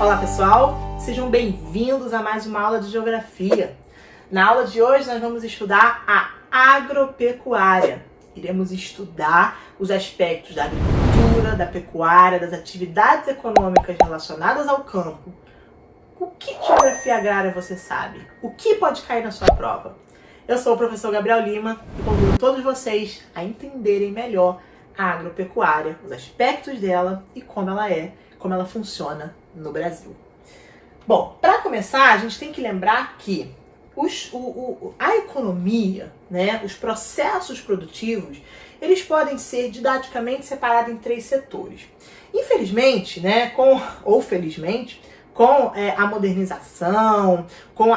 Olá pessoal, sejam bem-vindos a mais uma aula de Geografia. Na aula de hoje nós vamos estudar a agropecuária. Iremos estudar os aspectos da agricultura, da pecuária, das atividades econômicas relacionadas ao campo. O que de geografia agrária você sabe? O que pode cair na sua prova? Eu sou o professor Gabriel Lima e convido todos vocês a entenderem melhor a agropecuária, os aspectos dela e como ela funciona no Brasil. Bom, para começar, a gente tem que lembrar que a economia, né, os processos produtivos, eles podem ser didaticamente separados em três setores. Infelizmente, né, felizmente, com a modernização, com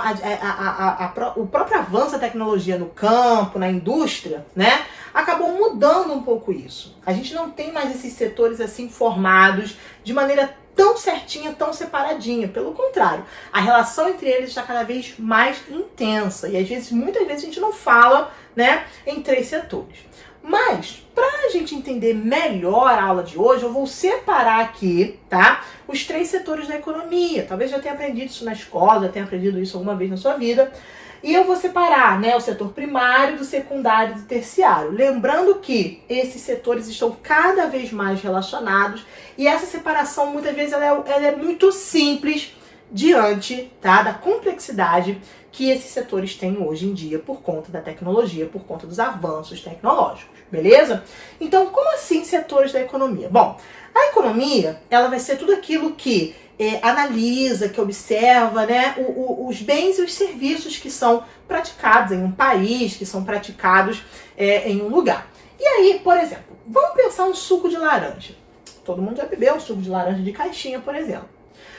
o próprio avanço da tecnologia no campo, na indústria, né, acabou mudando um pouco isso. A gente não tem mais esses setores assim formados de maneira tão certinha, tão separadinha. Pelo contrário, a relação entre eles está cada vez mais intensa. E muitas vezes a gente não fala, né, em três setores. Mas, para a gente entender melhor a aula de hoje, eu vou separar aqui, tá, os três setores da economia. Talvez já tenha aprendido isso na escola, já tenha aprendido isso alguma vez na sua vida. E eu vou separar, né, o setor primário do secundário e do terciário. Lembrando que esses setores estão cada vez mais relacionados e essa separação, muitas vezes, ela é muito simples diante, tá, da complexidade que esses setores têm hoje em dia por conta da tecnologia, por conta dos avanços tecnológicos, beleza? Então, como assim setores da economia? Bom, a economia, ela vai ser tudo aquilo que analisa, que observa, né, os bens e os serviços que são praticados em um país, que são praticados em um lugar. E aí, por exemplo, vamos pensar um suco de laranja. Todo mundo já bebeu um suco de laranja de caixinha, por exemplo.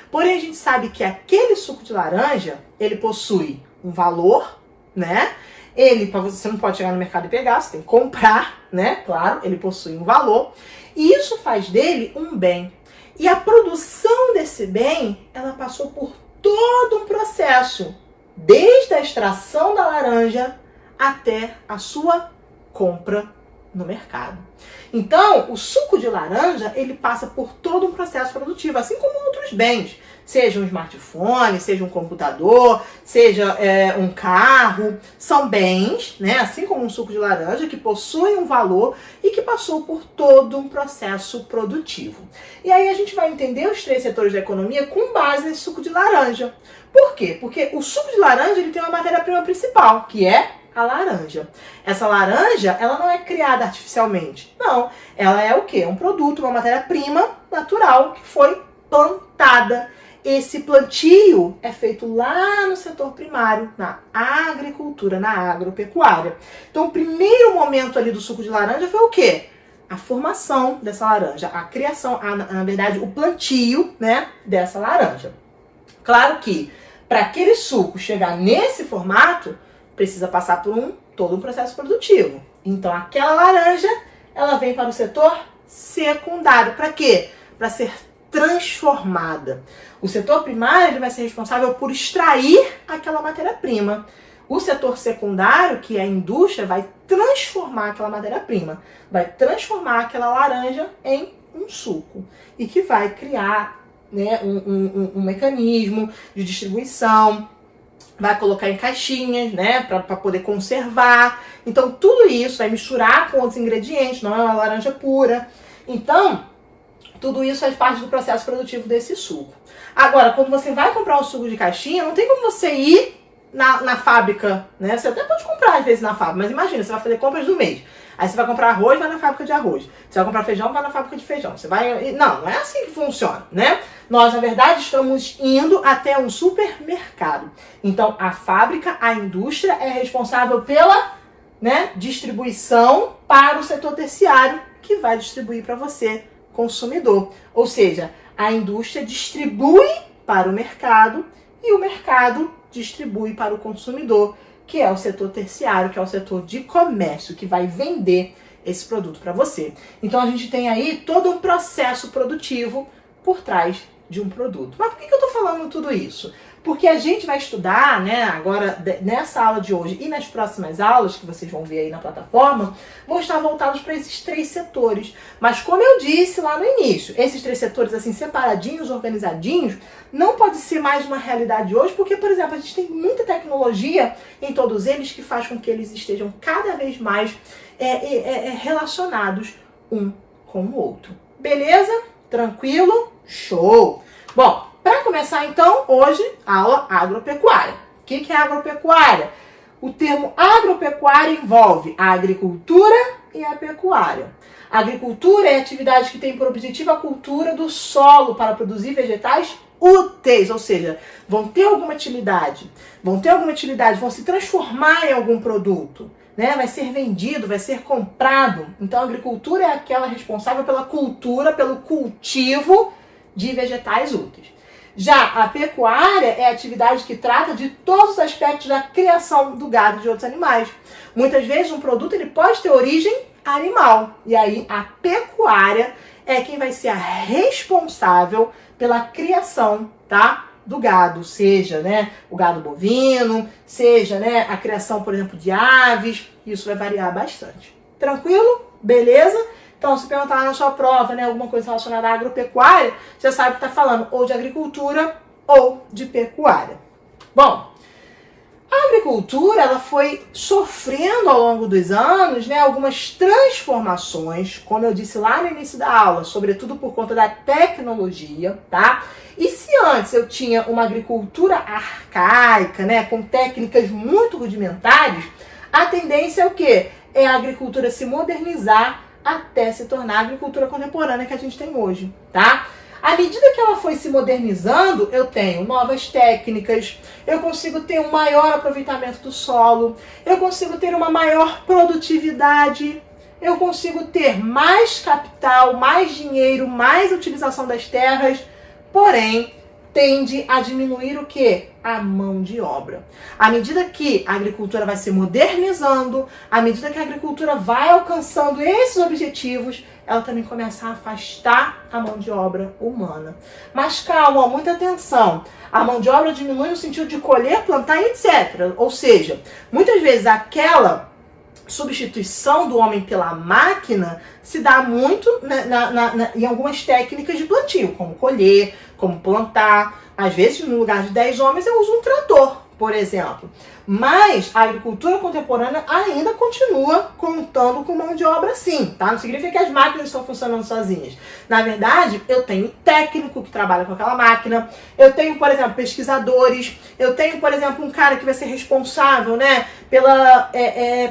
Porém, a gente sabe que aquele suco de laranja, ele possui um valor, né? Você não pode chegar no mercado e pegar, você tem que comprar, né? Claro, ele possui um valor. E isso faz dele um bem. E a produção desse bem, ela passou por todo um processo, desde a extração da laranja até a sua compra no mercado. Então, o suco de laranja, ele passa por todo um processo produtivo, assim como outros bens, seja um smartphone, seja um computador, seja um carro, são bens, né, assim como um suco de laranja, que possuem um valor e que passou por todo um processo produtivo. E aí a gente vai entender os três setores da economia com base nesse suco de laranja. Por quê? Porque o suco de laranja, ele tem uma matéria-prima principal, que é a laranja. Essa laranja, ela não é criada artificialmente. Não, ela é o quê? Um produto, uma matéria-prima natural que foi plantada. Esse plantio é feito lá no setor primário, na agricultura, na agropecuária. Então, o primeiro momento ali do suco de laranja foi o quê? A formação dessa laranja, a criação, na verdade, o plantio, né, dessa laranja. Claro que, para aquele suco chegar nesse formato, precisa passar por todo um processo produtivo. Então, aquela laranja, ela vem para o setor secundário. Para quê? Para ser transformada. O setor primário, ele vai ser responsável por extrair aquela matéria-prima. O setor secundário, que é a indústria, vai transformar aquela matéria-prima. Vai transformar aquela laranja em um suco. E que vai criar, né, um mecanismo de distribuição, vai colocar em caixinhas, né, para poder conservar. Então, tudo isso vai misturar com outros ingredientes, não é uma laranja pura. Então, tudo isso faz parte do processo produtivo desse suco. Agora, quando você vai comprar um suco de caixinha, não tem como você ir na fábrica, né? Você até pode comprar às vezes na fábrica, mas imagina, você vai fazer compras do mês. Aí você vai comprar arroz, vai na fábrica de arroz. Você vai comprar feijão, vai na fábrica de feijão. Não é assim que funciona, né? Nós, na verdade, estamos indo até um supermercado. Então, a fábrica, a indústria é responsável pela, né, distribuição para o setor terciário, que vai distribuir para você, consumidor. Ou seja, a indústria distribui para o mercado e o mercado distribui para o consumidor, que é o setor terciário, que é o setor de comércio, que vai vender esse produto para você. Então a gente tem aí todo um processo produtivo por trás de um produto. Mas por que eu estou falando tudo isso? Porque a gente vai estudar, né, agora nessa aula de hoje e nas próximas aulas que vocês vão ver aí na plataforma, vão estar voltados para esses 3 setores. Mas como eu disse lá no início, esses 3 setores assim separadinhos, organizadinhos, não pode ser mais uma realidade hoje, porque, por exemplo, a gente tem muita tecnologia em todos eles que faz com que eles estejam cada vez mais relacionados um com o outro. Beleza? Tranquilo? Show! Bom, para começar então, hoje, aula agropecuária. O que é agropecuária? O termo agropecuária envolve a agricultura e a pecuária. A agricultura é a atividade que tem por objetivo a cultura do solo para produzir vegetais úteis, ou seja, vão ter alguma utilidade, vão se transformar em algum produto, né? Vai ser vendido, vai ser comprado. Então a agricultura é aquela responsável pela cultura, pelo cultivo de vegetais úteis. Já a pecuária é a atividade que trata de todos os aspectos da criação do gado e de outros animais. Muitas vezes um produto ele pode ter origem animal, e aí a pecuária é quem vai ser a responsável pela criação, tá, do gado, seja, né, o gado bovino, seja, né, a criação, por exemplo, de aves. Isso vai variar bastante. Tranquilo? Beleza? Então, se perguntar na sua prova, né, alguma coisa relacionada à agropecuária, você sabe que está falando ou de agricultura ou de pecuária. Bom, a agricultura ela foi sofrendo ao longo dos anos, né, algumas transformações, como eu disse lá no início da aula, sobretudo por conta da tecnologia, tá? E se antes eu tinha uma agricultura arcaica, né, com técnicas muito rudimentares, a tendência é o quê? É a agricultura se modernizar até se tornar a agricultura contemporânea que a gente tem hoje, tá? À medida que ela foi se modernizando, eu tenho novas técnicas, eu consigo ter um maior aproveitamento do solo, eu consigo ter uma maior produtividade, eu consigo ter mais capital, mais dinheiro, mais utilização das terras, porém, tende a diminuir o quê? A mão de obra. À medida que a agricultura vai se modernizando, à medida que a agricultura vai alcançando esses objetivos, ela também começa a afastar a mão de obra humana. Mas calma, muita atenção. A mão de obra diminui no sentido de colher, plantar e etc. Ou seja, muitas vezes aquela substituição do homem pela máquina se dá muito em algumas técnicas de plantio, como colher, como plantar. Às vezes, no lugar de 10 homens, eu uso um trator, por exemplo. Mas a agricultura contemporânea ainda continua contando com mão de obra sim, tá? Não significa que as máquinas estão funcionando sozinhas. Na verdade, eu tenho técnico que trabalha com aquela máquina, eu tenho, por exemplo, pesquisadores, eu tenho, por exemplo, um cara que vai ser responsável, né,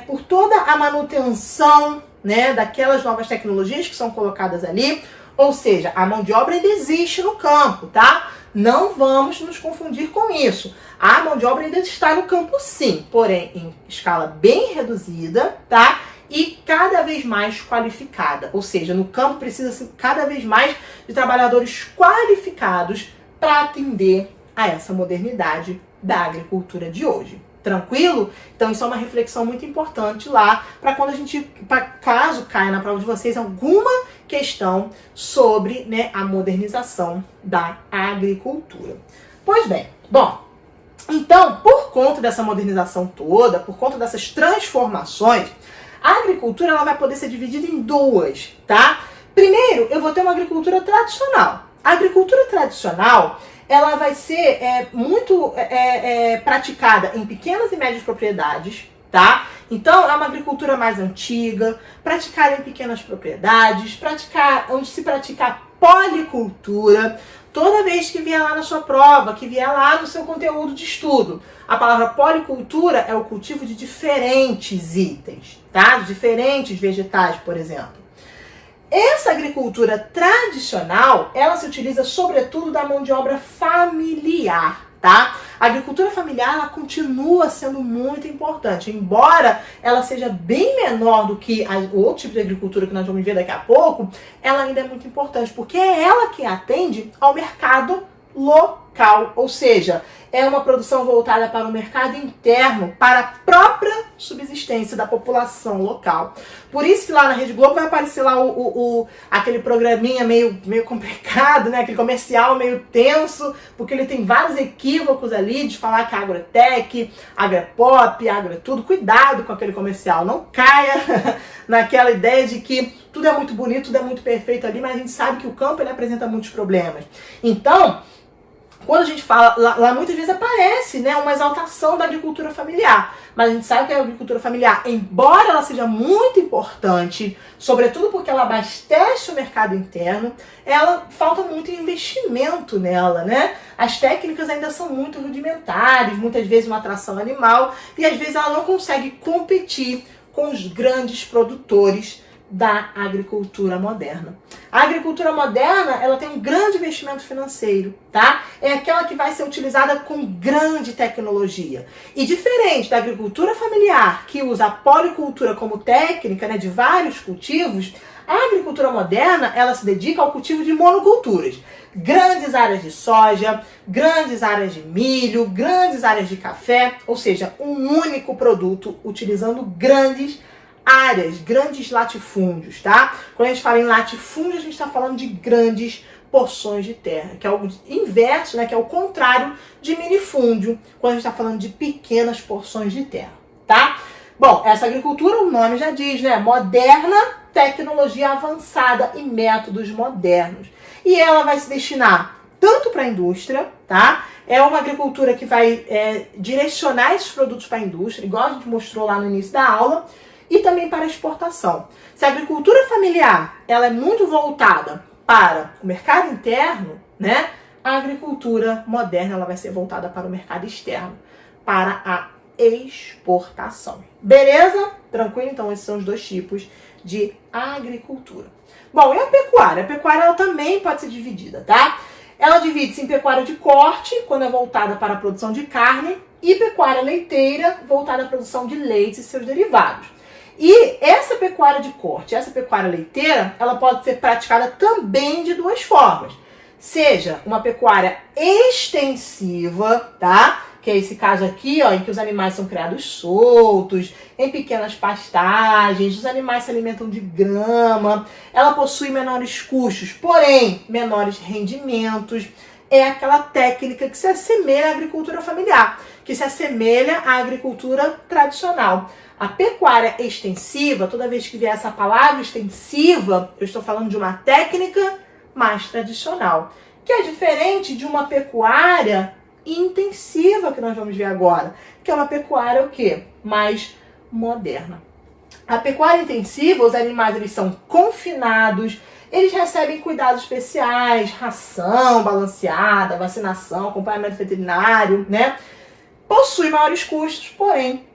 por toda a manutenção, né, daquelas novas tecnologias que são colocadas ali. Ou seja, a mão de obra ainda existe no campo, tá? Não vamos nos confundir com isso. A mão de obra ainda está no campo sim, porém em escala bem reduzida, tá? E cada vez mais qualificada. Ou seja, no campo precisa-se cada vez mais de trabalhadores qualificados para atender a essa modernidade da agricultura de hoje. Tranquilo? Então isso é uma reflexão muito importante lá para quando a gente, caso caia na prova de vocês alguma questão sobre, né, a modernização da agricultura. Pois bem, bom, então por conta dessa modernização toda, por conta dessas transformações, a agricultura ela vai poder ser dividida em duas, tá? Primeiro, eu vou ter uma agricultura tradicional. A agricultura tradicional ela vai ser muito praticada em pequenas e médias propriedades, tá? Então, é uma agricultura mais antiga, praticada em pequenas propriedades, onde se pratica a policultura. Toda vez que vier lá na sua prova, que vier lá no seu conteúdo de estudo, a palavra policultura é o cultivo de diferentes itens, tá? De diferentes vegetais, por exemplo. Essa agricultura tradicional, ela se utiliza sobretudo da mão de obra familiar, tá? A agricultura familiar, ela continua sendo muito importante, embora ela seja bem menor do que o outro tipo de agricultura que nós vamos ver daqui a pouco, ela ainda é muito importante, porque é ela que atende ao mercado local. local, ou seja, é uma produção voltada para o mercado interno, para a própria subsistência da população local. Por isso que lá na Rede Globo vai aparecer lá aquele programinha meio complicado, né? Aquele comercial meio tenso, porque ele tem vários equívocos ali de falar que a agrotech, agropop, agro é tudo. Cuidado com aquele comercial, não caia naquela ideia de que tudo é muito bonito, tudo é muito perfeito ali, mas a gente sabe que o campo ele apresenta muitos problemas. Então, quando a gente fala, lá muitas vezes aparece, né, uma exaltação da agricultura familiar. Mas a gente sabe que a agricultura familiar, embora ela seja muito importante, sobretudo porque ela abastece o mercado interno, ela falta muito investimento nela, né? As técnicas ainda são muito rudimentares, muitas vezes uma atração animal, e às vezes ela não consegue competir com os grandes produtores da agricultura moderna. A agricultura moderna, ela tem um grande investimento financeiro, tá? É aquela que vai ser utilizada com grande tecnologia. E diferente da agricultura familiar, que usa a policultura como técnica, né, de vários cultivos, a agricultura moderna, ela se dedica ao cultivo de monoculturas. Grandes áreas de soja, grandes áreas de milho, grandes áreas de café, ou seja, um único produto utilizando grandes áreas, grandes latifúndios, tá? Quando a gente fala em latifúndio, a gente está falando de grandes porções de terra, que é o inverso, né? Que é o contrário de minifúndio, quando a gente está falando de pequenas porções de terra, tá? Bom, essa agricultura, o nome já diz, né? Moderna, tecnologia avançada e métodos modernos. E ela vai se destinar tanto para a indústria, tá? É uma agricultura que vai direcionar esses produtos para a indústria, igual a gente mostrou lá no início da aula, e também para a exportação. Se a agricultura familiar ela é muito voltada para o mercado interno, né, a agricultura moderna ela vai ser voltada para o mercado externo, para a exportação. Beleza? Tranquilo? Então esses são os dois tipos de agricultura. Bom, e a pecuária? A pecuária ela também pode ser dividida, tá? Ela divide-se em pecuária de corte, quando é voltada para a produção de carne, e pecuária leiteira, voltada à produção de leite e seus derivados. E essa pecuária de corte, essa pecuária leiteira, ela pode ser praticada também de duas formas. Seja uma pecuária extensiva, tá? Que é esse caso aqui, ó, em que os animais são criados soltos, em pequenas pastagens, os animais se alimentam de grama, ela possui menores custos, porém menores rendimentos. É aquela técnica que se assemelha à agricultura familiar, que se assemelha à agricultura tradicional. A pecuária extensiva, toda vez que vier essa palavra extensiva, eu estou falando de uma técnica mais tradicional, que é diferente de uma pecuária intensiva que nós vamos ver agora, que é uma pecuária o quê? Mais moderna. A pecuária intensiva, os animais eles são confinados, eles recebem cuidados especiais, ração balanceada, vacinação, acompanhamento veterinário, né? Possui maiores custos, porém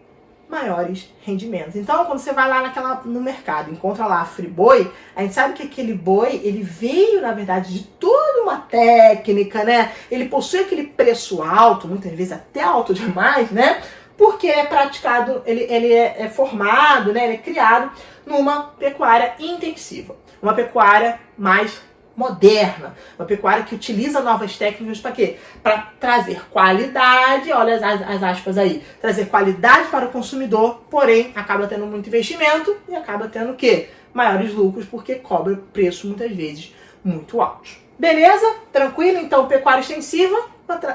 maiores rendimentos. Então, quando você vai lá no mercado, encontra lá a Friboi, a gente sabe que aquele boi, ele veio, na verdade, de toda uma técnica, né? Ele possui aquele preço alto, muitas vezes até alto demais, né? Porque é praticado, ele é formado, né? Ele é criado numa pecuária intensiva. Uma pecuária mais moderna, uma pecuária que utiliza novas técnicas para quê? Para trazer qualidade, olha as aspas aí, trazer qualidade para o consumidor, porém acaba tendo muito investimento e acaba tendo o quê? Maiores lucros, porque cobra preço muitas vezes muito altos. Beleza? Tranquilo? Então pecuária extensiva,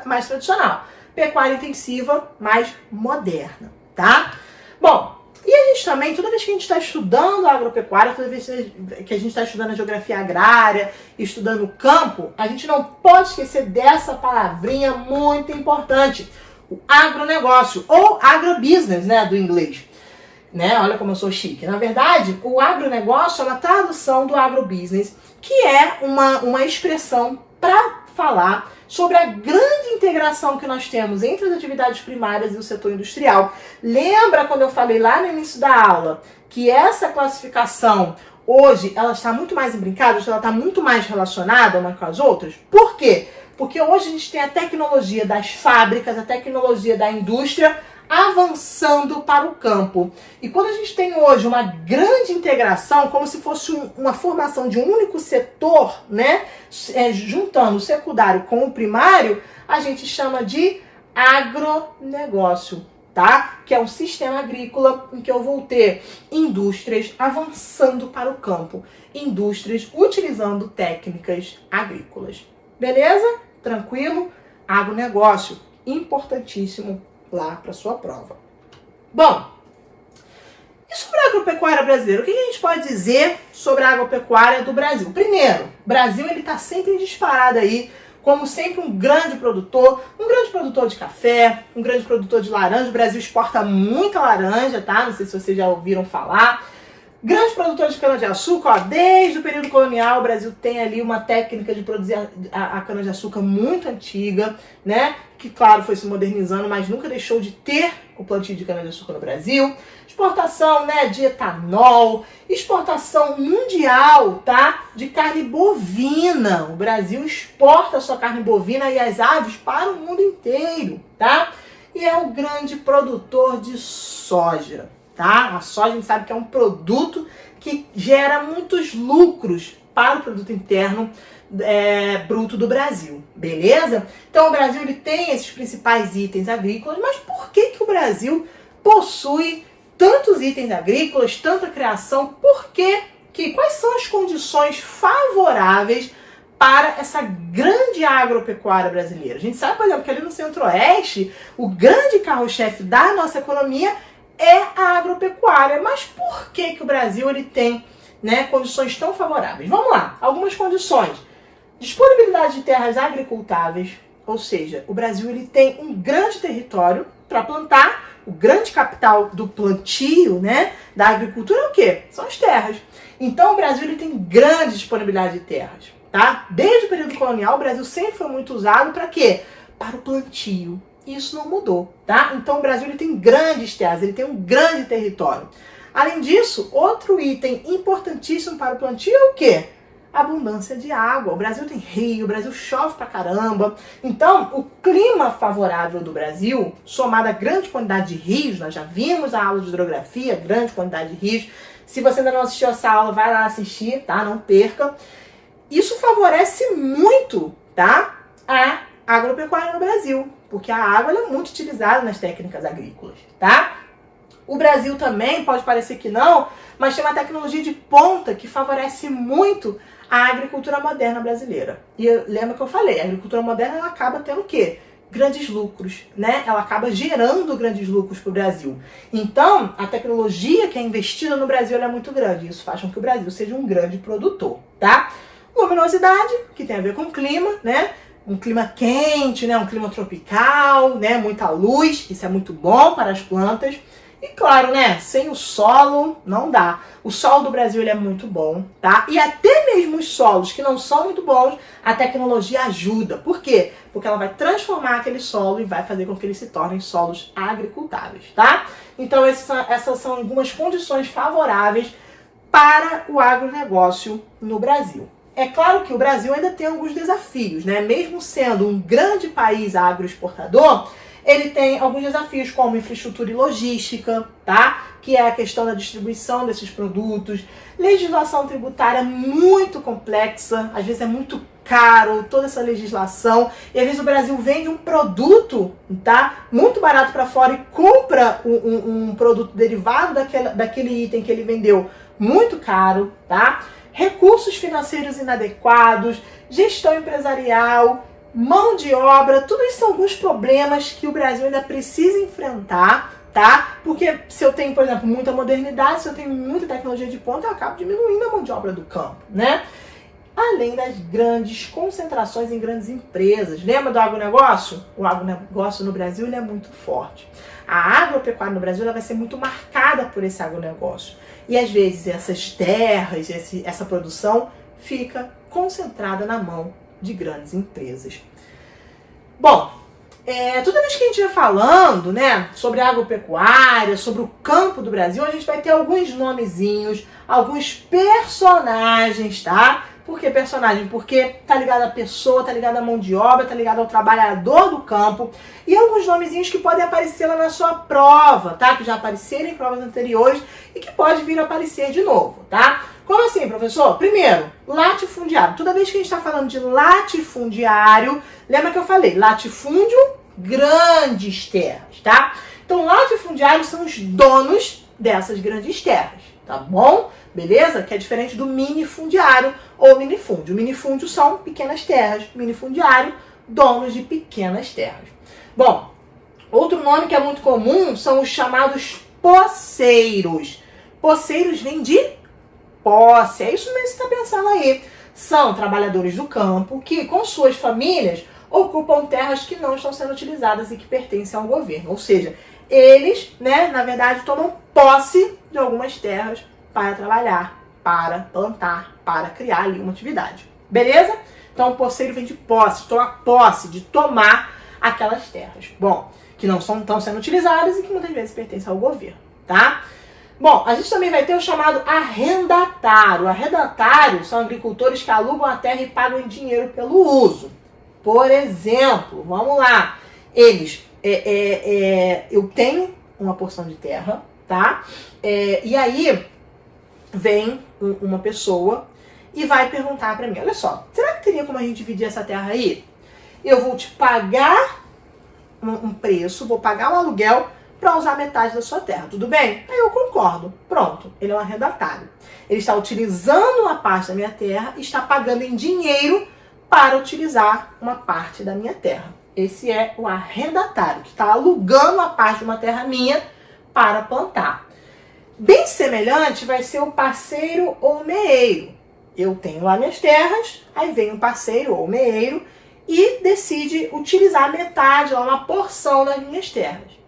mais tradicional. Pecuária intensiva, mais moderna, tá? Bom, e a gente também, toda vez que a gente está estudando a agropecuária, toda vez que a gente está estudando a geografia agrária, estudando o campo, a gente não pode esquecer dessa palavrinha muito importante, o agronegócio, ou agrobusiness, né, do inglês. Né? Olha como eu sou chique. Na verdade, o agronegócio é uma tradução do agrobusiness, que é uma expressão para falar sobre a grande integração que nós temos entre as atividades primárias e o setor industrial. Lembra quando eu falei lá no início da aula que essa classificação hoje ela está muito mais imbricada, ela está muito mais relacionada umas com as outras? Por quê? Porque hoje a gente tem a tecnologia das fábricas, a tecnologia da indústria avançando para o campo. E quando a gente tem hoje uma grande integração, como se fosse uma formação de um único setor, né, juntando o secundário com o primário, a gente chama de agronegócio, tá? Que é um sistema agrícola em que eu vou ter indústrias avançando para o campo, indústrias utilizando técnicas agrícolas. Beleza? Tranquilo? Agronegócio, importantíssimo lá para sua prova. Bom, e sobre a agropecuária brasileira? O que a gente pode dizer sobre a agropecuária do Brasil? Primeiro, o Brasil está sempre disparado aí, como sempre um grande produtor de café, um grande produtor de laranja. O Brasil exporta muita laranja, tá? Não sei se vocês já ouviram falar. Grande produtor de cana-de-açúcar, ó, desde o período colonial o Brasil tem ali uma técnica de produzir a cana-de-açúcar muito antiga, né? Que, claro, foi se modernizando, mas nunca deixou de ter o plantio de cana-de-açúcar no Brasil. Exportação, né, de etanol, exportação mundial, tá? De carne bovina. O Brasil exporta a sua carne bovina e as aves para o mundo inteiro, tá? E é um grande produtor de soja. Tá? A soja a gente sabe que é um produto que gera muitos lucros para o produto interno bruto do Brasil, beleza? Então o Brasil ele tem esses principais itens agrícolas, mas por que o Brasil possui tantos itens agrícolas, tanta criação? Quais são as condições favoráveis para essa grande agropecuária brasileira? A gente sabe, por exemplo, que ali no Centro-Oeste, o grande carro-chefe da nossa economia é a agropecuária. Mas por que o Brasil ele tem, né, condições tão favoráveis? Vamos lá, algumas condições. Disponibilidade de terras agricultáveis, ou seja, o Brasil ele tem um grande território para plantar. O grande capital do plantio, né, da agricultura é o quê? São as terras. Então o Brasil ele tem grande disponibilidade de terras, tá? Desde o período colonial o Brasil sempre foi muito usado para quê? Para o plantio. Isso não mudou, tá? Então o Brasil ele tem grandes terras, ele tem um grande território. Além disso, outro item importantíssimo para o plantio é o quê? Abundância de água. O Brasil tem rio, o Brasil chove pra caramba. Então, o clima favorável do Brasil, somado à grande quantidade de rios, nós já vimos a aula de hidrografia, grande quantidade de rios. Se você ainda não assistiu essa aula, vai lá assistir, tá? Não perca. Isso favorece muito, tá? A agropecuária no Brasil, porque a água ela é muito utilizada nas técnicas agrícolas, tá? O Brasil também, pode parecer que não, mas tem uma tecnologia de ponta que favorece muito a agricultura moderna brasileira. E lembra que eu falei, a agricultura moderna ela acaba tendo o quê? Grandes lucros, né? Ela acaba gerando grandes lucros para o Brasil. Então, a tecnologia que é investida no Brasil ela é muito grande. Isso faz com que o Brasil seja um grande produtor, tá? Luminosidade, que tem a ver com o clima, né? Um clima quente, né? Um clima tropical, né? Muita luz, isso é muito bom para as plantas. E claro, né? Sem o solo não dá. O solo do Brasil ele é muito bom, tá? E até mesmo os solos que não são muito bons, a tecnologia ajuda. Por quê? Porque ela vai transformar aquele solo e vai fazer com que eles se tornem solos agricultáveis, tá? Então essas são algumas condições favoráveis para o agronegócio no Brasil. É claro que o Brasil ainda tem alguns desafios, né? Mesmo sendo um grande país agroexportador, ele tem alguns desafios como infraestrutura e logística, tá? Que é a questão da distribuição desses produtos, legislação tributária muito complexa, às vezes é muito caro toda essa legislação, e às vezes o Brasil vende um produto, tá? Muito barato para fora e compra um produto derivado daquele item que ele vendeu muito caro, tá? Recursos financeiros inadequados, gestão empresarial, mão de obra, tudo isso são alguns problemas que o Brasil ainda precisa enfrentar, tá? Porque se eu tenho, por exemplo, muita modernidade, se eu tenho muita tecnologia de ponta, eu acabo diminuindo a mão de obra do campo, né? Além das grandes concentrações em grandes empresas. Lembra do agronegócio? O agronegócio no Brasil ele é muito forte. A agropecuária no Brasil ela vai ser muito marcada por esse agronegócio. E às vezes essas terras, essa produção fica concentrada na mão de grandes empresas. Bom, toda vez que a gente vai falando, né, sobre a agropecuária, sobre o campo do Brasil, a gente vai ter alguns nomezinhos, alguns personagens, tá? Por que personagem? Porque tá ligado à pessoa, tá ligado à mão de obra, tá ligado ao trabalhador do campo. E alguns nomezinhos que podem aparecer lá na sua prova, tá? Que já apareceram em provas anteriores e que pode vir a aparecer de novo, tá? Como assim, professor? Primeiro, latifundiário. Toda vez que a gente está falando de latifundiário, lembra que eu falei, latifúndio, grandes terras, tá? Então, latifundiários são os donos dessas grandes terras, tá bom? Beleza? Que é diferente do minifundiário ou minifúndio. Minifúndio são pequenas terras, minifundiário, donos de pequenas terras. Bom, outro nome que é muito comum são os chamados posseiros. Posseiros vem de posse, é isso mesmo que você está pensando aí. São trabalhadores do campo que, com suas famílias, ocupam terras que não estão sendo utilizadas e que pertencem ao governo. Ou seja, eles, né, na verdade, tomam posse de algumas terras para trabalhar, para plantar, para criar ali uma atividade. Beleza? Então, o posseiro vem de posse, tomar posse, de tomar aquelas terras. Bom, que não estão sendo utilizadas e que muitas vezes pertencem ao governo, tá? Bom, a gente também vai ter o chamado arrendatário. Arrendatário são agricultores que alugam a terra e pagam em dinheiro pelo uso. Por exemplo, vamos lá, eles, eu tenho uma porção de terra, tá? E aí vem uma pessoa e vai perguntar pra mim, olha só, será que teria como a gente dividir essa terra aí? Eu vou te pagar um preço, vou pagar o aluguel para usar metade da sua terra, tudo bem? Aí eu concordo, pronto, ele é um arrendatário. Ele está utilizando uma parte da minha terra e está pagando em dinheiro para utilizar uma parte da minha terra. Esse é o arrendatário, que está alugando a parte de uma terra minha para plantar. Bem semelhante vai ser o parceiro ou meeiro. Eu tenho lá minhas terras, aí vem um parceiro ou meeiro e decide utilizar metade, uma porção das minhas terras.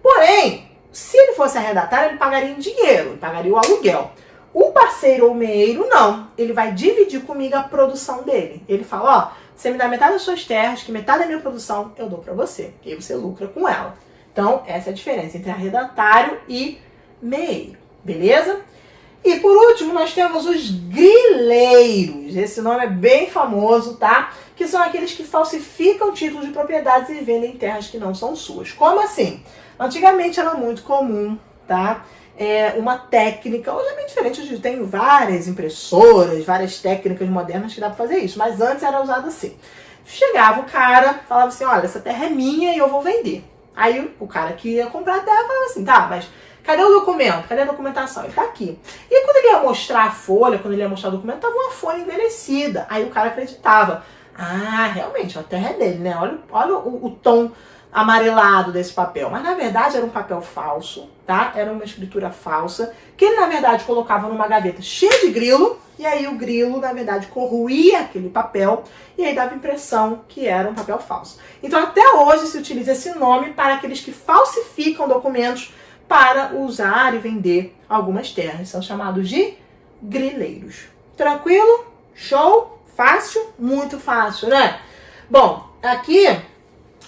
Porém, se ele fosse arrendatário, ele pagaria em dinheiro, ele pagaria o aluguel. O parceiro ou meeiro, não. Ele vai dividir comigo a produção dele. Ele fala, ó, você me dá metade das suas terras, que metade da minha produção eu dou para você. E aí você lucra com ela. Então, essa é a diferença entre arrendatário e meeiro. Beleza? E por último, nós temos os grileiros. Esse nome é bem famoso, tá? Que são aqueles que falsificam títulos de propriedades e vendem terras que não são suas. Como assim? Antigamente era muito comum, tá? Uma técnica, hoje é bem diferente, hoje tem várias impressoras, várias técnicas modernas que dá pra fazer isso, mas antes era usado assim. Chegava o cara, falava assim, olha, essa terra é minha e eu vou vender. Aí o cara que ia comprar a terra falava assim, tá, mas cadê o documento? Cadê a documentação? Ele tá aqui. E quando ele ia mostrar a folha, quando ele ia mostrar o documento, tava uma folha envelhecida. Aí o cara acreditava. Ah, realmente, a terra é dele, né? Olha o tom amarelado desse papel. Mas na verdade era um papel falso, tá? Era uma escritura falsa, que ele na verdade colocava numa gaveta cheia de grilo, e aí o grilo na verdade corroía aquele papel, e aí dava a impressão que era um papel falso. Então até hoje se utiliza esse nome para aqueles que falsificam documentos para usar e vender algumas terras. São chamados de grileiros. Tranquilo? Show? Fácil? Muito fácil, né? Bom, aqui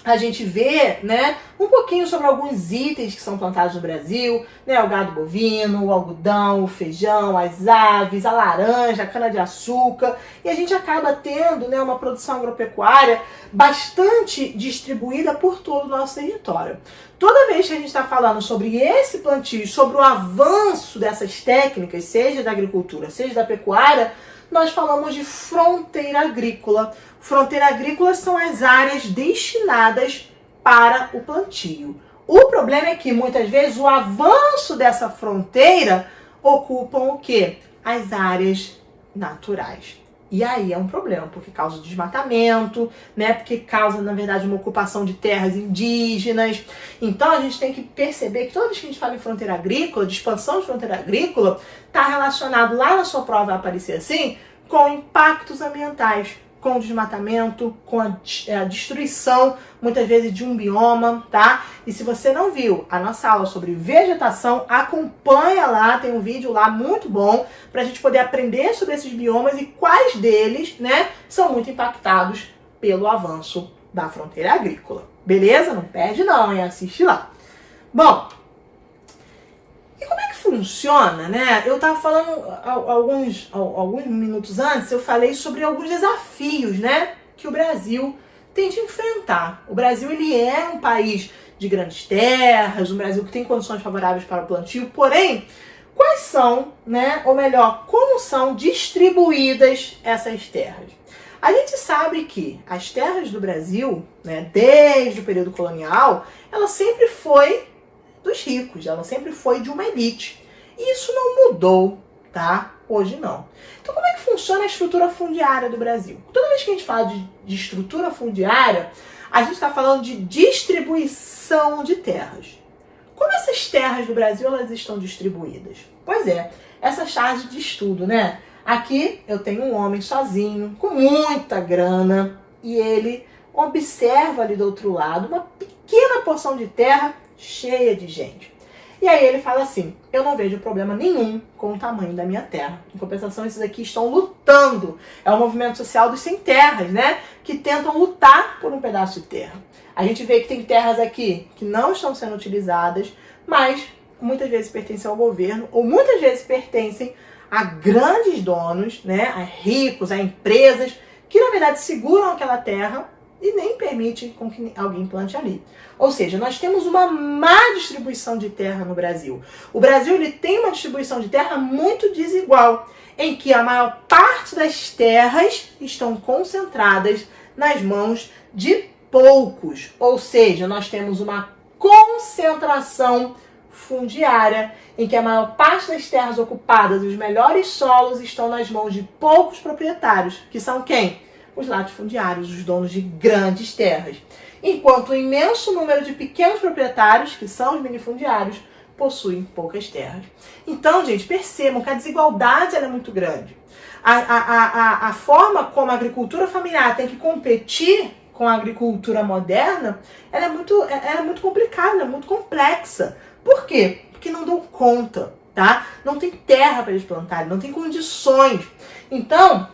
a gente vê, né, um pouquinho sobre alguns itens que são plantados no Brasil, né, o gado bovino, o algodão, o feijão, as aves, a laranja, a cana-de-açúcar, e a gente acaba tendo, né, uma produção agropecuária bastante distribuída por todo o nosso território. Toda vez que a gente está falando sobre esse plantio, sobre o avanço dessas técnicas, seja da agricultura, seja da pecuária, nós falamos de fronteira agrícola. Fronteira agrícola são as áreas destinadas para o plantio. O problema é que muitas vezes o avanço dessa fronteira ocupam o quê? As áreas naturais. E aí é um problema, porque causa desmatamento, né? Porque causa, na verdade, uma ocupação de terras indígenas. Então a gente tem que perceber que toda vez que a gente fala em fronteira agrícola, de expansão de fronteira agrícola, está relacionado, lá na sua prova vai aparecer assim, com impactos ambientais, com o desmatamento, com a destruição, muitas vezes, de um bioma, tá? E se você não viu a nossa aula sobre vegetação, acompanha lá, tem um vídeo lá muito bom, pra gente poder aprender sobre esses biomas e quais deles, né, são muito impactados pelo avanço da fronteira agrícola. Beleza? Não perde não, hein? Assiste lá. Bom, e como é que funciona, né? Eu estava falando alguns minutos antes, eu falei sobre alguns desafios, né, que o Brasil tem de enfrentar. O Brasil, ele é um país de grandes terras, um Brasil que tem condições favoráveis para o plantio, porém, quais são, né, ou melhor, como são distribuídas essas terras? A gente sabe que as terras do Brasil, né, desde o período colonial, ela sempre foi dos ricos, ela sempre foi de uma elite. E isso não mudou, tá? Hoje não. Então como é que funciona a estrutura fundiária do Brasil? Toda vez que a gente fala de estrutura fundiária, a gente está falando de distribuição de terras. Como essas terras do Brasil elas estão distribuídas? Pois é, essa charge de estudo, né? Aqui eu tenho um homem sozinho, com muita grana, e ele observa ali do outro lado uma pequena porção de terra cheia de gente. E aí ele fala assim, eu não vejo problema nenhum com o tamanho da minha terra. Em compensação, esses aqui estão lutando. É um movimento social dos sem terras, né? Que tentam lutar por um pedaço de terra. A gente vê que tem terras aqui que não estão sendo utilizadas, mas muitas vezes pertencem ao governo, ou muitas vezes pertencem a grandes donos, né? A ricos, a empresas, que na verdade seguram aquela terra e nem permite com que alguém plante ali. Ou seja, nós temos uma má distribuição de terra no Brasil. O Brasil ele tem uma distribuição de terra muito desigual, em que a maior parte das terras estão concentradas nas mãos de poucos. Ou seja, nós temos uma concentração fundiária, em que a maior parte das terras ocupadas e os melhores solos estão nas mãos de poucos proprietários, que são quem? Os latifundiários, os donos de grandes terras. Enquanto o imenso número de pequenos proprietários, que são os minifundiários, possuem poucas terras. Então, gente, percebam que a desigualdade ela é muito grande. A forma como a agricultura familiar tem que competir com a agricultura moderna, ela é muito complicada, ela é muito complexa. Por quê? Porque não dão conta, tá? Não tem terra para eles plantarem, não tem condições. Então,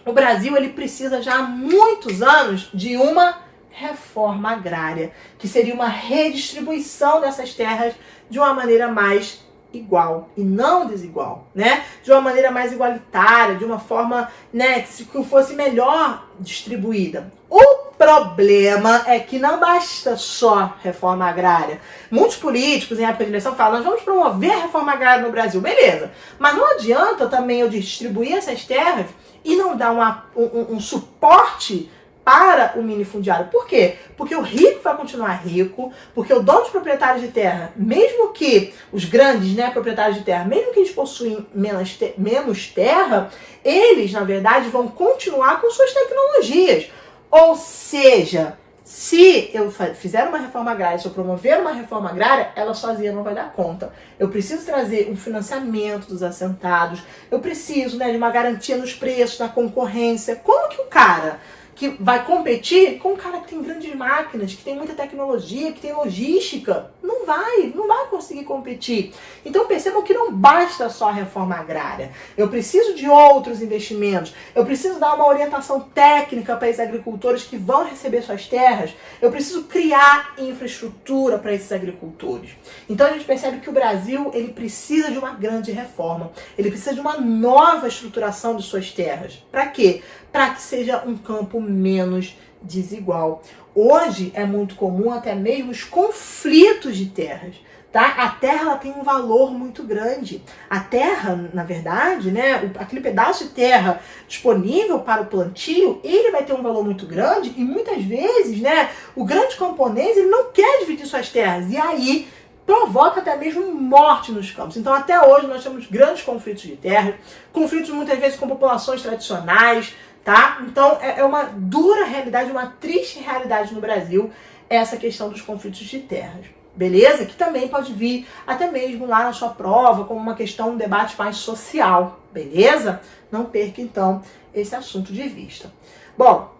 o Brasil ele precisa já há muitos anos de uma reforma agrária, que seria uma redistribuição dessas terras de uma maneira mais igual e não desigual, né? De uma maneira mais igualitária, de uma forma, né, que fosse melhor distribuída. O problema é que não basta só reforma agrária. Muitos políticos em época de eleição falam, nós vamos promover a reforma agrária no Brasil, beleza. Mas não adianta também eu distribuir essas terras e não dar um suporte para o minifundiário. Por quê? Porque o rico vai continuar rico, porque o dono dos proprietários de terra, mesmo que os grandes, né, proprietários de terra, mesmo que eles possuem menos terra, eles, na verdade, vão continuar com suas tecnologias. Ou seja, se eu fizer uma reforma agrária, se eu promover uma reforma agrária, ela sozinha não vai dar conta. Eu preciso trazer um financiamento dos assentados, eu preciso, né, de uma garantia nos preços, na concorrência. Como que o cara que vai competir com um cara que tem grandes máquinas, que tem muita tecnologia, que tem logística, não vai conseguir competir. Então percebam que não basta só a reforma agrária. Eu preciso de outros investimentos, eu preciso dar uma orientação técnica para esses agricultores que vão receber suas terras, eu preciso criar infraestrutura para esses agricultores. Então a gente percebe que o Brasil ele precisa de uma grande reforma, ele precisa de uma nova estruturação de suas terras. Para quê? Para que seja um campo menos desigual. Hoje é muito comum até mesmo os conflitos de terras, tá? A terra ela tem um valor muito grande. A terra, na verdade, né, aquele pedaço de terra disponível para o plantio, ele vai ter um valor muito grande e muitas vezes, né, o grande camponês ele não quer dividir suas terras e aí provoca até mesmo morte nos campos. Então até hoje nós temos grandes conflitos de terra, conflitos muitas vezes com populações tradicionais, tá? Então é uma dura realidade, uma triste realidade no Brasil, essa questão dos conflitos de terras. Beleza? Que também pode vir até mesmo lá na sua prova como uma questão, um debate mais social. Beleza? Não perca então esse assunto de vista. Bom,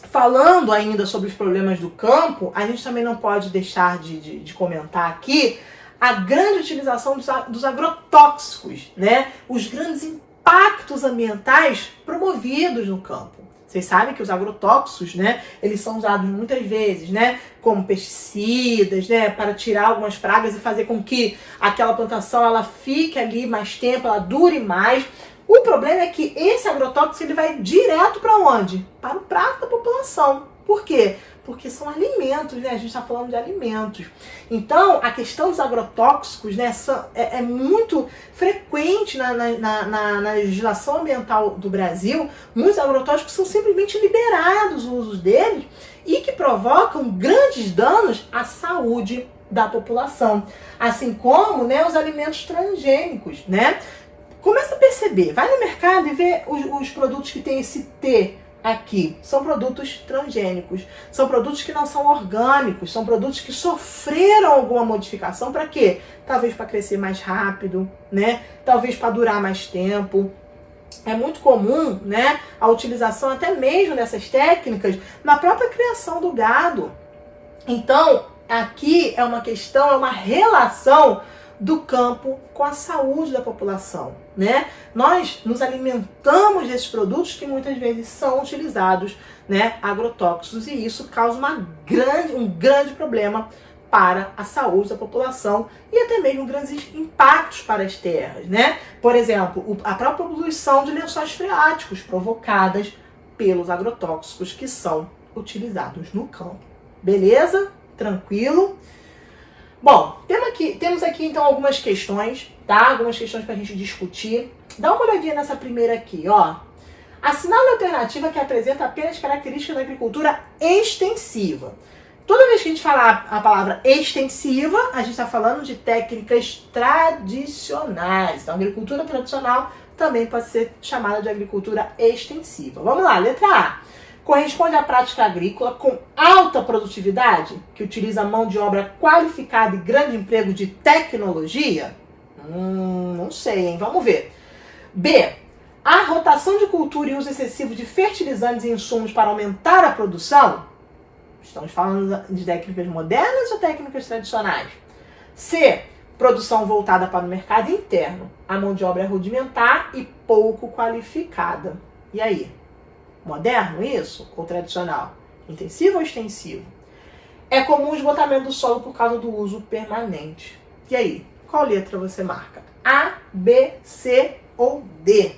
falando ainda sobre os problemas do campo, a gente também não pode deixar de comentar aqui a grande utilização dos agrotóxicos, né? Os grandes impactos ambientais promovidos no campo. Vocês sabem que os agrotóxicos, né, eles são usados muitas vezes, né, como pesticidas, né, para tirar algumas pragas e fazer com que aquela plantação ela fique ali mais tempo, ela dure mais. O problema é que esse agrotóxico ele vai direto para onde? Para o prato da população. Por quê? Porque são alimentos, né? A gente está falando de alimentos. Então, a questão dos agrotóxicos, né, é muito frequente na legislação ambiental do Brasil. Muitos agrotóxicos são simplesmente liberados o uso deles e que provocam grandes danos à saúde da população. Assim como, né, os alimentos transgênicos, né? Começa a perceber, vai no mercado e vê os produtos que tem esse T aqui. São produtos transgênicos, são produtos que não são orgânicos, são produtos que sofreram alguma modificação. Para quê? Talvez para crescer mais rápido, né? Talvez para durar mais tempo. É muito comum, né, a utilização até mesmo dessas técnicas na própria criação do gado. Então, aqui é uma questão, é uma relação do campo com a saúde da população, né? Nós nos alimentamos desses produtos que muitas vezes são utilizados, né, agrotóxicos, e isso causa um grande problema para a saúde da população e até mesmo grandes impactos para as terras, né? Por exemplo, a própria poluição de lençóis freáticos provocadas pelos agrotóxicos que são utilizados no campo. Beleza? Tranquilo? Bom, temos aqui então algumas questões, tá? Algumas questões para a gente discutir. Dá uma olhadinha nessa primeira aqui, ó. Assinale a alternativa que apresenta apenas características da agricultura extensiva. Toda vez que a gente falar a palavra extensiva, a gente está falando de técnicas tradicionais. Então, a agricultura tradicional também pode ser chamada de agricultura extensiva. Vamos lá, letra A. Corresponde à prática agrícola com alta produtividade, que utiliza mão de obra qualificada e grande emprego de tecnologia? Não sei, hein? Vamos ver. B. A rotação de cultura e uso excessivo de fertilizantes e insumos para aumentar a produção? Estamos falando de técnicas modernas ou técnicas tradicionais? C. Produção voltada para o mercado interno. A mão de obra é rudimentar e pouco qualificada. E aí? Moderno isso ou tradicional? Intensivo ou extensivo? É comum o esgotamento do solo por causa do uso permanente. E aí? Qual letra você marca? A, B, C ou D?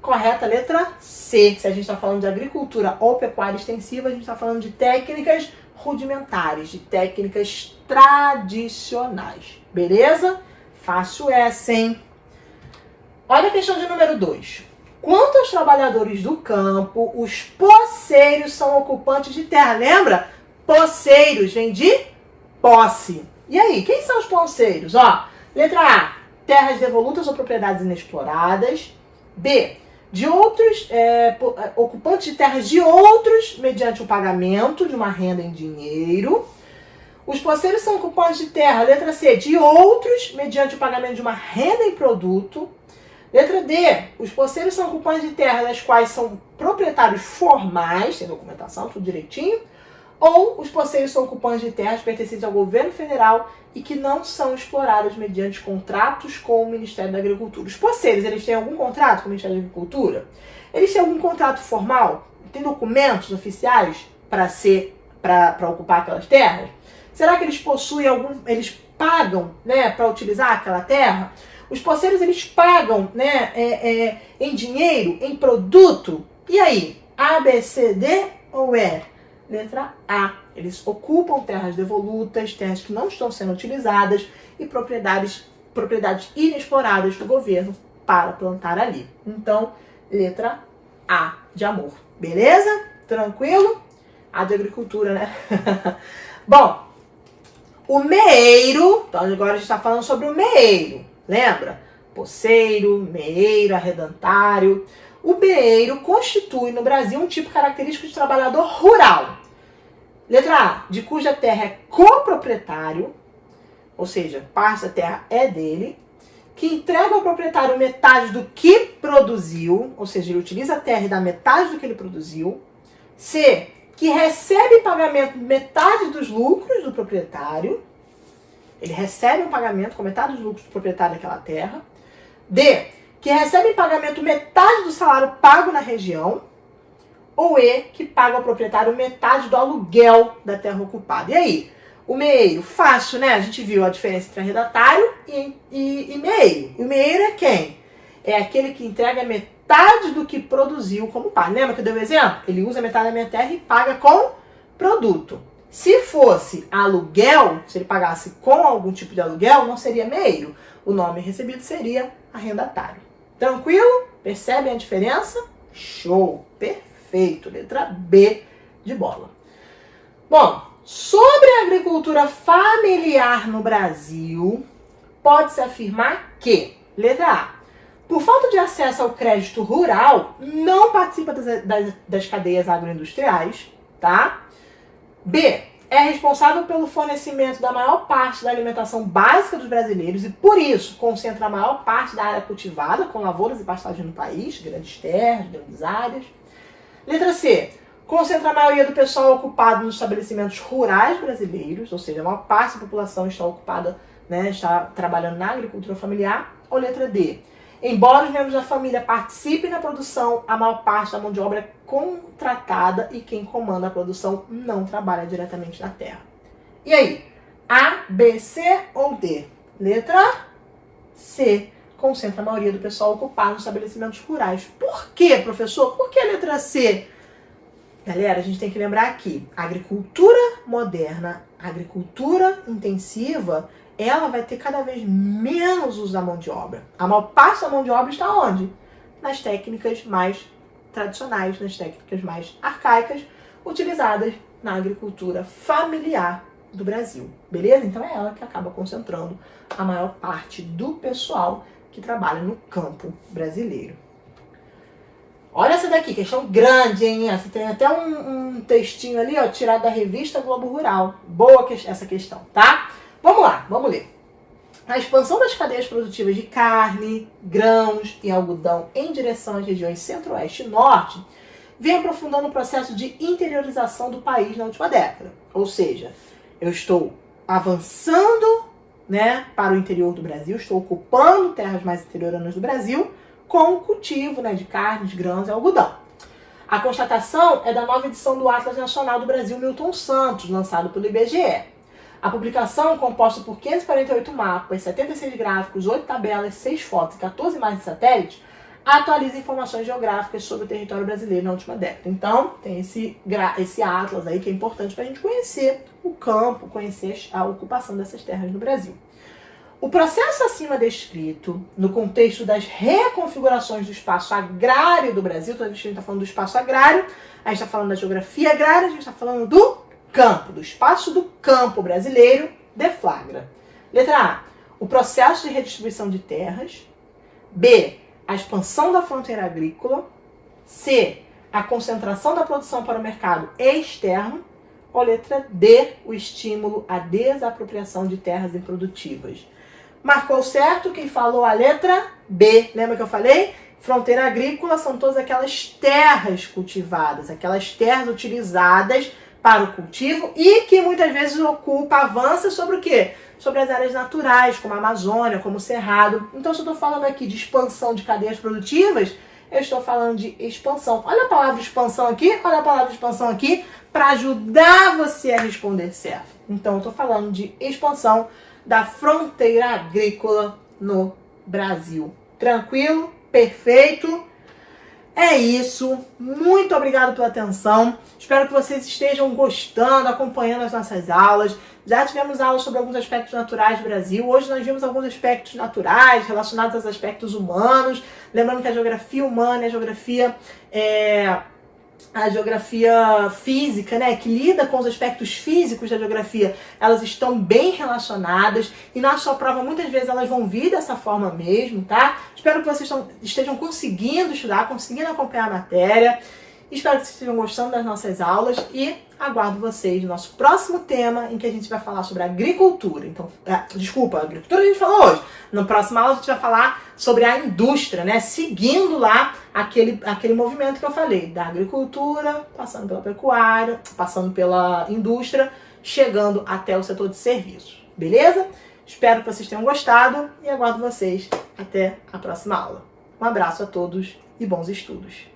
Correta, letra C. Se a gente está falando de agricultura ou pecuária extensiva, a gente está falando de técnicas rudimentares, de técnicas tradicionais. Beleza? Fácil essa, hein? Olha a questão de número 2. Quanto aos trabalhadores do campo, os poceiros são ocupantes de terra. Lembra? Poceiros vem de posse. E aí, quem são os poceiros? Ó, letra A, terras devolutas ou propriedades inexploradas. B, de outros, ocupantes de terras de outros mediante o pagamento de uma renda em dinheiro. Os poceiros são ocupantes de terra, letra C, de outros mediante o pagamento de uma renda em produto. Letra D, os poceiros são ocupantes de terra das quais são proprietários formais, tem documentação, tudo direitinho. Ou os poceiros são ocupantes de terras pertencentes ao governo federal e que não são exploradas mediante contratos com o Ministério da Agricultura. Os poceiros, eles têm algum contrato com o Ministério da Agricultura? Eles têm algum contrato formal? Tem documentos oficiais para ocupar aquelas terras? Será que eles possuem eles pagam, né, para utilizar aquela terra? Os poceiros, eles pagam, né, em dinheiro, em produto? E aí? A, B, C, D ou E? Letra A. Eles ocupam terras devolutas, terras que não estão sendo utilizadas e propriedades inexploradas do governo para plantar ali. Então, letra A de amor. Beleza? Tranquilo? A de agricultura, né? Bom, o meeiro, então agora a gente está falando sobre o meeiro. Lembra? Poceiro, meeiro, arredantário. O meeiro constitui no Brasil um tipo característico de trabalhador rural. Letra A, de cuja terra é coproprietário, ou seja, parte da terra é dele, que entrega ao proprietário metade do que produziu, ou seja, ele utiliza a terra e dá metade do que ele produziu. C, que recebe em pagamento metade dos lucros do proprietário. Ele recebe um pagamento com metade dos lucros do proprietário daquela terra. D, que recebe em pagamento metade do salário pago na região. ou E, que paga ao proprietário metade do aluguel da terra ocupada. E aí? O meeiro, fácil, né? A gente viu a diferença entre arrendatário e meeiro. E o meeiro é quem? É aquele que entrega metade do que produziu como paga. Lembra que eu dei o exemplo? Ele usa metade da minha terra e paga com produto. Se fosse aluguel, se ele pagasse com algum tipo de aluguel, não seria meeiro. O nome recebido seria arrendatário. Tranquilo? Percebem a diferença? Show! Perfeito! Letra B de bola. Bom, sobre a agricultura familiar no Brasil, pode-se afirmar que, letra A, por falta de acesso ao crédito rural, não participa das cadeias agroindustriais, tá? B, é responsável pelo fornecimento da maior parte da alimentação básica dos brasileiros e, por isso, concentra a maior parte da área cultivada, com lavouras e pastagens no país, grandes terras, grandes áreas. Letra C, concentra a maioria do pessoal ocupado nos estabelecimentos rurais brasileiros, ou seja, a maior parte da população está ocupada, né, está trabalhando na agricultura familiar. Ou letra D, embora os membros da família participem da produção, a maior parte da mão de obra é contratada e quem comanda a produção não trabalha diretamente na terra. E aí? A, B, C ou D? Letra C. Concentra a maioria do pessoal ocupado nos estabelecimentos rurais. Por quê, professor? Por que a letra C? Galera, a gente tem que lembrar aqui, a agricultura moderna, a agricultura intensiva, ela vai ter cada vez menos uso da mão de obra. A maior parte da mão de obra está onde? Nas técnicas mais tradicionais, nas técnicas mais arcaicas, utilizadas na agricultura familiar do Brasil. Beleza? Então é ela que acaba concentrando a maior parte do pessoal que trabalha no campo brasileiro. Olha essa daqui, questão grande, hein? Essa tem até um textinho ali, ó, tirado da revista Globo Rural. Boa essa questão, tá? Vamos lá, vamos ler. A expansão das cadeias produtivas de carne, grãos e algodão em direção às regiões centro-oeste e norte vem aprofundando o processo de interiorização do país na última década. Ou seja, eu estou avançando, né, para o interior do Brasil, estou ocupando terras mais interioranas do Brasil com o cultivo, né, de carnes, grãos e algodão. A constatação é da nova edição do Atlas Nacional do Brasil Milton Santos, lançado pelo IBGE. A publicação, composta por 548 mapas, 76 gráficos, 8 tabelas, 6 fotos e 14 imagens de satélite, atualiza informações geográficas sobre o território brasileiro na última década. Então, tem esse atlas aí que é importante para a gente conhecer o campo, conhecer a ocupação dessas terras no Brasil. O processo acima descrito, no contexto das reconfigurações do espaço agrário do Brasil, toda vez que a gente está falando do espaço agrário, a gente está falando da geografia agrária, a gente está falando do campo, do espaço do campo brasileiro, deflagra. Letra A, o processo de redistribuição de terras. B, a expansão da fronteira agrícola. C, a concentração da produção para o mercado externo. Ou letra D, o estímulo à desapropriação de terras improdutivas. Marcou certo quem falou a letra B. Lembra que eu falei? Fronteira agrícola são todas aquelas terras cultivadas, aquelas terras utilizadas para o cultivo e que muitas vezes avança sobre o quê? Sobre as áreas naturais, como a Amazônia, como o Cerrado. Então, se eu estou falando aqui de expansão de cadeias produtivas, eu estou falando de expansão. Olha a palavra expansão aqui, olha a palavra expansão aqui, para ajudar você a responder certo. Então, eu estou falando de expansão da fronteira agrícola no Brasil. Tranquilo? Perfeito? É isso. Muito obrigado pela atenção. Espero que vocês estejam gostando, acompanhando as nossas aulas. Já tivemos aulas sobre alguns aspectos naturais do Brasil. Hoje nós vimos alguns aspectos naturais relacionados aos aspectos humanos. Lembrando que a geografia humana e a geografia física, né, que lida com os aspectos físicos da geografia, elas estão bem relacionadas e na sua prova muitas vezes elas vão vir dessa forma mesmo, tá? Espero que vocês estejam conseguindo estudar, conseguindo acompanhar a matéria. Espero que vocês estejam gostando das nossas aulas e aguardo vocês no nosso próximo tema, em que a gente vai falar sobre agricultura. Então, desculpa, a agricultura a gente falou hoje. Na próxima aula a gente vai falar sobre a indústria, né? Seguindo lá aquele movimento que eu falei, da agricultura, passando pela pecuária, passando pela indústria, chegando até o setor de serviços. Beleza? Espero que vocês tenham gostado e aguardo vocês até a próxima aula. Um abraço a todos e bons estudos!